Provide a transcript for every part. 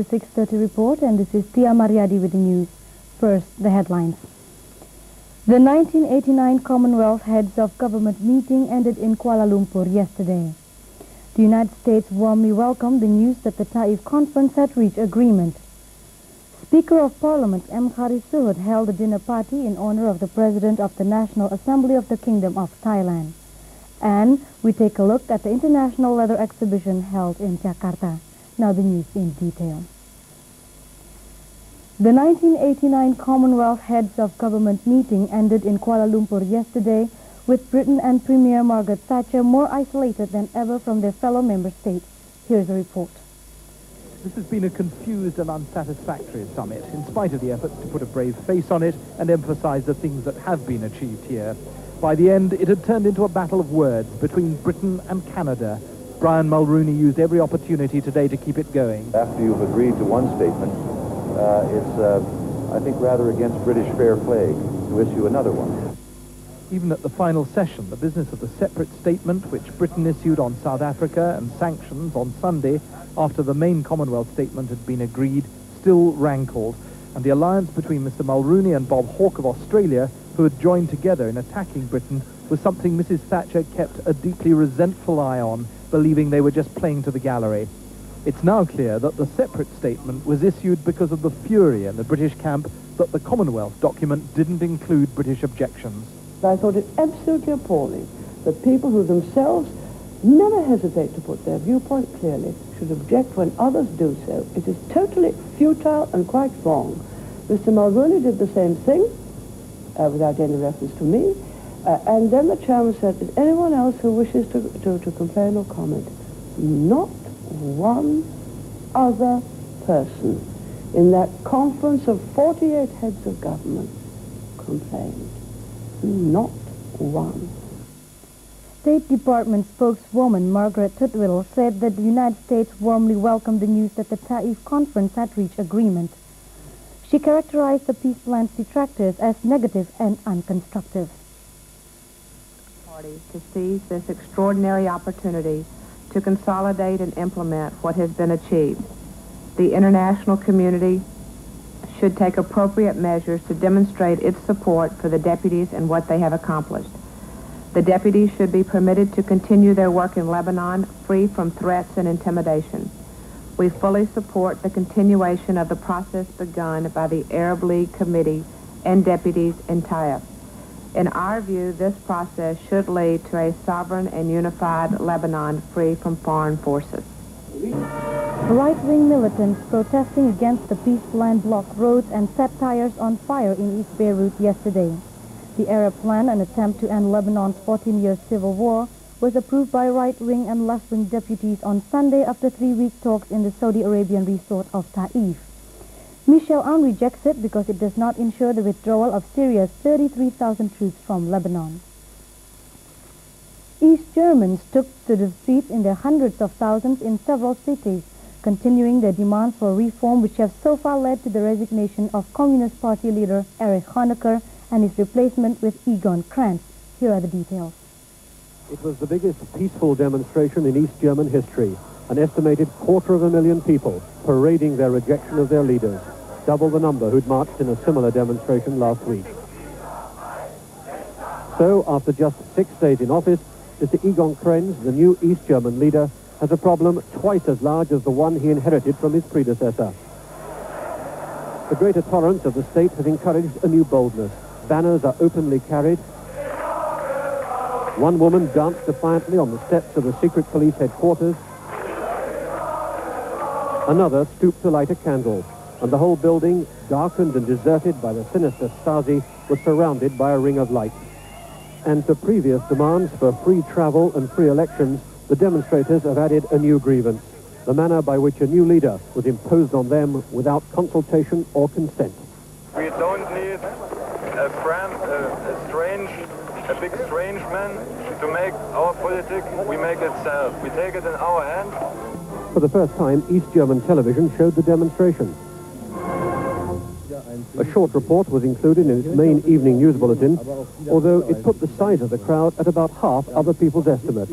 6:30 report, and this is Tia Mariadi with the news. First, the headlines. The 1989 Commonwealth Heads of Government meeting ended in Kuala Lumpur yesterday. The United States warmly welcomed the news that the Taif conference had reached agreement. Speaker of Parliament M. Khari Suhud held a dinner party in honor of the President of the National Assembly of the Kingdom of Thailand. And we take a look at the International Leather Exhibition held in Jakarta. Now the news in detail. The 1989 Commonwealth Heads of Government meeting ended in Kuala Lumpur yesterday, with Britain and Premier Margaret Thatcher more isolated than ever from their fellow member states. Here's a report. This has been a confused and unsatisfactory summit, in spite of the efforts to put a brave face on it and emphasize the things that have been achieved here. By the end, it had turned into a battle of words between Britain and Canada. Brian Mulrooney used every opportunity today to keep it going. After you've agreed to one statement, it's, I think, rather against British fair play to issue another one. Even at the final session, the business of the separate statement which Britain issued on South Africa and sanctions on Sunday after the main Commonwealth statement had been agreed still rankled, and the alliance between Mr. Mulrooney and Bob Hawke of Australia, who had joined together in attacking Britain, was something Mrs. Thatcher kept a deeply resentful eye on, believing they were just playing to the gallery. It's now clear that the separate statement was issued because of the fury in the British camp that the Commonwealth document didn't include British objections. I thought it absolutely appalling that people who themselves never hesitate to put their viewpoint clearly should object when others do so. It is totally futile and quite wrong. Mr. Mulrooney did the same thing, without any reference to me, and then the chairman said, is anyone else who wishes to complain or comment? Not one other person in that conference of 48 heads of government complained. Not one. State Department spokeswoman Margaret Tutwill said that the United States warmly welcomed the news that the Taif conference had reached agreement. She characterized the peace plan's detractors as negative and unconstructive. To seize this extraordinary opportunity to consolidate and implement what has been achieved. The international community should take appropriate measures to demonstrate its support for the deputies and what they have accomplished. The deputies should be permitted to continue their work in Lebanon free from threats and intimidation. We fully support the continuation of the process begun by the Arab League Committee and deputies in Taif. In our view, this process should lead to a sovereign and unified Lebanon free from foreign forces. Right-wing militants protesting against the peace plan blocked roads and set tires on fire in East Beirut yesterday. The Arab plan, an attempt to end Lebanon's 14-year civil war, was approved by right-wing and left-wing deputies on Sunday after 3-week talks in the Saudi Arabian resort of Taif. Michel Aoun rejects it because it does not ensure the withdrawal of Syria's 33,000 troops from Lebanon. East Germans took to the streets in their hundreds of thousands in several cities, continuing their demands for reform which have so far led to the resignation of Communist Party leader Erich Honecker and his replacement with Egon Krenz. Here are the details. It was the biggest peaceful demonstration in East German history. An estimated 250,000 people parading their rejection of their leaders, double the number who'd marched in a similar demonstration last week. So, after just 6 days in office, Mr. Egon Krenz, the new East German leader, has a problem twice as large as the one he inherited from his predecessor. The greater tolerance of the state has encouraged a new boldness. Banners are openly carried. One woman danced defiantly on the steps of the secret police headquarters. Another stooped to light a candle, and the whole building, darkened and deserted by the sinister Stasi, was surrounded by a ring of light. And to previous demands for free travel and free elections, the demonstrators have added a new grievance, the manner by which a new leader was imposed on them without consultation or consent. We don't need a big strange man to make our politics. We make it self. We take it in our hands. For the first time, East German television showed the demonstration. A short report was included in its main evening news bulletin, although it put the size of the crowd at about half other people's estimates.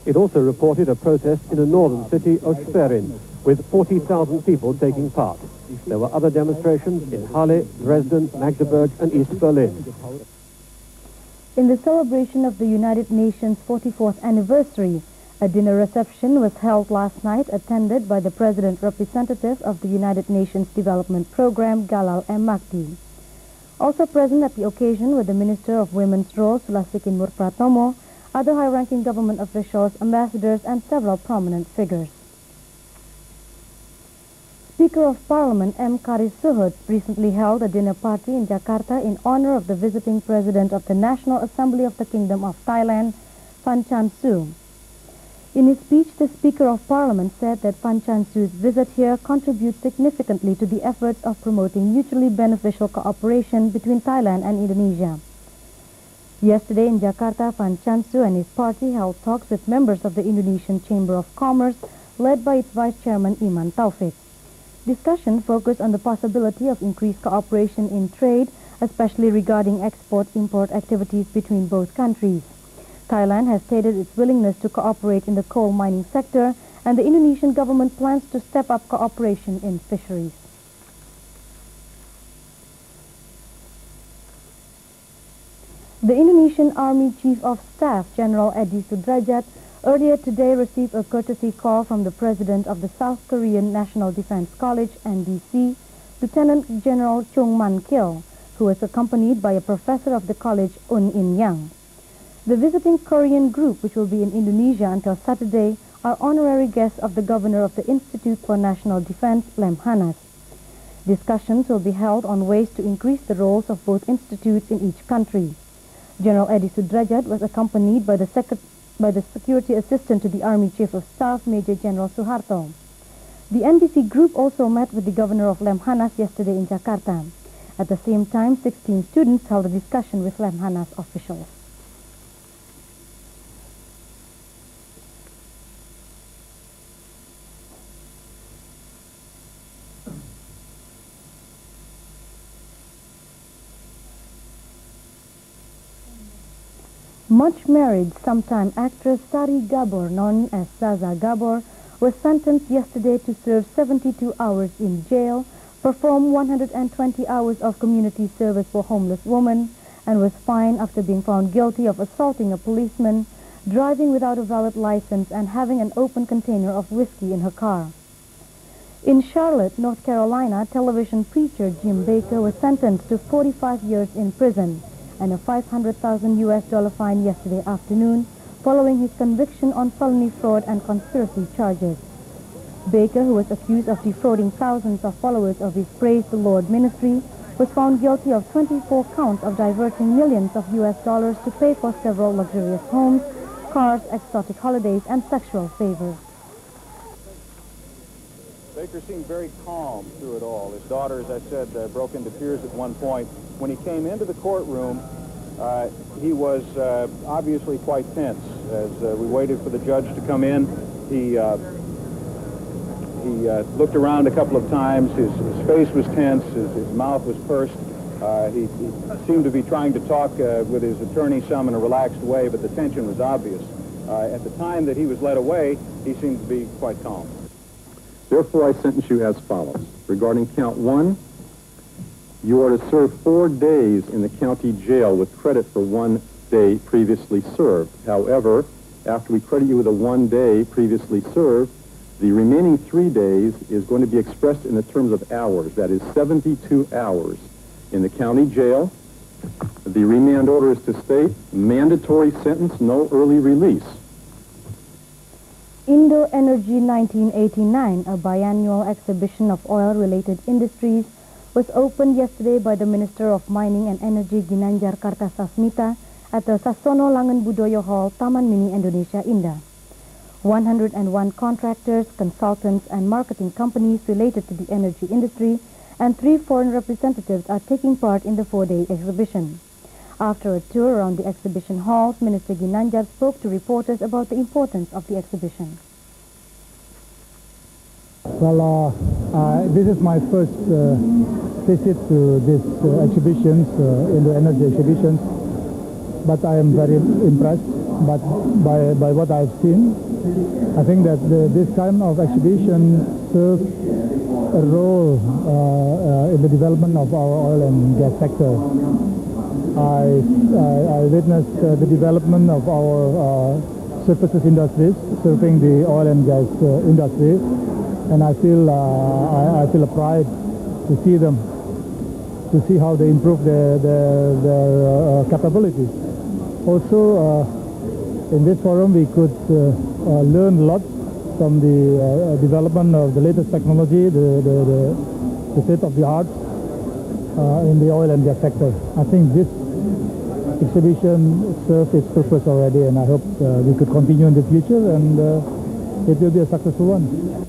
It also reported a protest in a northern city of Schwerin, with 40,000 people taking part. There were other demonstrations in Halle, Dresden, Magdeburg and East Berlin. In the celebration of the United Nations 44th anniversary, a dinner reception was held last night, attended by the President Representative of the United Nations Development Program, Galal M. Makti. Also present at the occasion were the Minister of Women's Role, Sulasikin Murpratomo, other high-ranking government officials, ambassadors, and several prominent figures. Speaker of Parliament M. Karis Suhut recently held a dinner party in Jakarta in honor of the visiting President of the National Assembly of the Kingdom of Thailand, Van Chan Su. In his speech, the Speaker of Parliament said that Van Chan Su's visit here contributes significantly to the efforts of promoting mutually beneficial cooperation between Thailand and Indonesia. Yesterday in Jakarta, Van Chan Su and his party held talks with members of the Indonesian Chamber of Commerce, led by its Vice Chairman Iman Taufik. Discussion focused on the possibility of increased cooperation in trade, especially regarding export-import activities between both countries. Thailand has stated its willingness to cooperate in the coal mining sector, and the Indonesian government plans to step up cooperation in fisheries. The Indonesian Army Chief of Staff, General Edi Sudrajat, earlier today received a courtesy call from the President of the South Korean National Defense College, NDC, Lieutenant General Chung Man-kil, who was accompanied by a professor of the college, Un In-yang. The visiting Korean group, which will be in Indonesia until Saturday, are honorary guests of the Governor of the Institute for National Defense, Lemhanas. Discussions will be held on ways to increase the roles of both institutes in each country. General Edi Sudrajat was accompanied by the Security Assistant to the Army Chief of Staff, Major General Suharto. The NDC group also met with the Governor of Lemhanas yesterday in Jakarta. At the same time, 16 students held a discussion with Lemhanas officials. Much married sometime actress Sari Gabor, known as Zaza Gabor, was sentenced yesterday to serve 72 hours in jail, perform 120 hours of community service for homeless women, and was fined after being found guilty of assaulting a policeman, driving without a valid license, and having an open container of whiskey in her car. In Charlotte, North Carolina, television preacher Jim Baker was sentenced to 45 years in prison and a $500,000 fine yesterday afternoon, following his conviction on felony fraud and conspiracy charges. Baker, who was accused of defrauding thousands of followers of his Praise the Lord ministry, was found guilty of 24 counts of diverting millions of US dollars to pay for several luxurious homes, cars, exotic holidays, and sexual favors. Baker seemed very calm through it all. His daughter, as I said, broke into tears at one point. When he came into the courtroom, he was obviously quite tense. As we waited for the judge to come in, he looked around a couple of times. His face was tense. His mouth was pursed. He seemed to be trying to talk with his attorney some in a relaxed way, but the tension was obvious. At the time that he was led away, he seemed to be quite calm. Therefore, I sentence you as follows. Regarding count 1, you are to serve 4 days in the county jail with credit for 1 day previously served. However, after we credit you with a 1 day previously served, the remaining 3 days is going to be expressed in the terms of hours. That is 72 hours in the county jail. The remand order is to state mandatory sentence, no early release. Indo Energy 1989, a biannual exhibition of oil-related industries, was opened yesterday by the Minister of Mining and Energy Ginanjar Kartasasmita at the Sasono Langen Budoyo Hall, Taman Mini Indonesia Indah. 101 contractors, consultants, and marketing companies related to the energy industry and 3 foreign representatives are taking part in the 4-day exhibition. After a tour around the exhibition halls, Minister Ginanjar spoke to reporters about the importance of the exhibition. Well, this is my first visit to these exhibitions, Indo-Energy exhibitions, but I am very impressed by what I've seen. I think that this kind of exhibition serves a role in the development of our oil and gas sector. I witnessed the development of our services industries serving the oil and gas industry, and I feel a pride to see them, to see how they improve their capabilities. Also, in this forum we could learn a lot from the development of the latest technology, the state of the art in the oil and gas sector. I think this exhibition serves its purpose already, and I hope we could continue in the future, and it will be a successful one.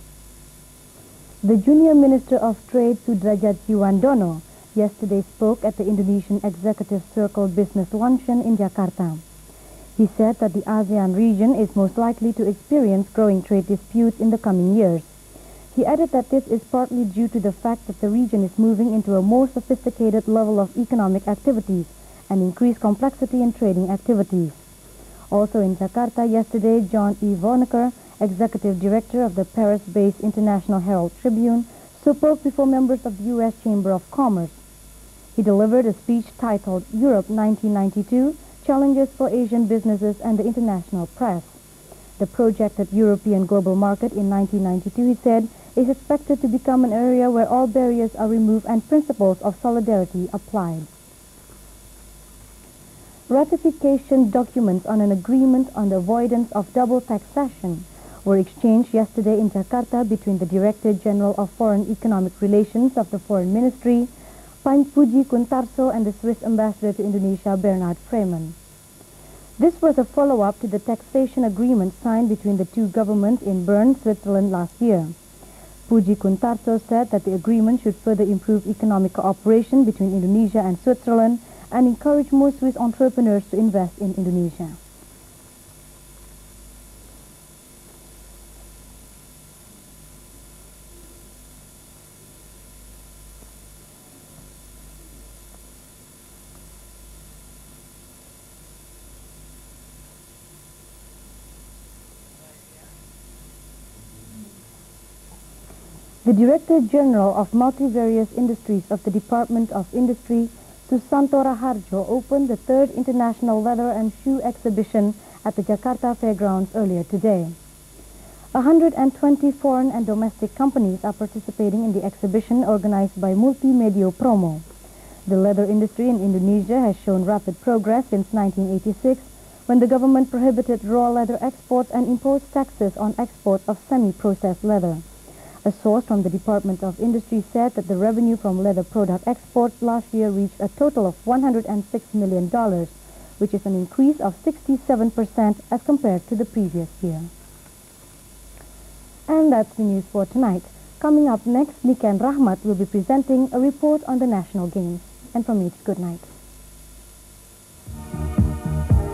The Junior Minister of Trade Sudrajat Jiwandono yesterday spoke at the Indonesian Executive Circle Business Luncheon in Jakarta. He said that the ASEAN region is most likely to experience growing trade disputes in the coming years. He added that this is partly due to the fact that the region is moving into a more sophisticated level of economic activities and increased complexity in trading activities. Also in Jakarta yesterday, John E. Vonneker, Executive Director of the Paris-based International Herald Tribune, spoke before members of the U.S. Chamber of Commerce. He delivered a speech titled Europe 1992, Challenges for Asian Businesses and the International Press. The projected European global market in 1992, he said, is expected to become an area where all barriers are removed and principles of solidarity applied. Ratification documents on an agreement on the avoidance of double taxation were exchanged yesterday in Jakarta between the Director General of Foreign Economic Relations of the Foreign Ministry, Puji Kuntarso, and the Swiss Ambassador to Indonesia, Bernard Freeman. This was a follow-up to the taxation agreement signed between the two governments in Bern, Switzerland last year. Puji Kuntarso said that the agreement should further improve economic cooperation between Indonesia and Switzerland and encourage more Swiss entrepreneurs to invest in Indonesia. The Director General of Multivarious Industries of the Department of Industry, Susanto Raharjo, opened the third International Leather and Shoe Exhibition at the Jakarta Fairgrounds earlier today. 120 foreign and domestic companies are participating in the exhibition organized by Multimedia Promo. The leather industry in Indonesia has shown rapid progress since 1986, when the government prohibited raw leather exports and imposed taxes on exports of semi-processed leather. A source from the Department of Industry said that the revenue from leather product exports last year reached a total of $106 million, which is an increase of 67% as compared to the previous year. And that's the news for tonight. Coming up next, Niken Rahmat will be presenting a report on the national games. And from me, it's good night.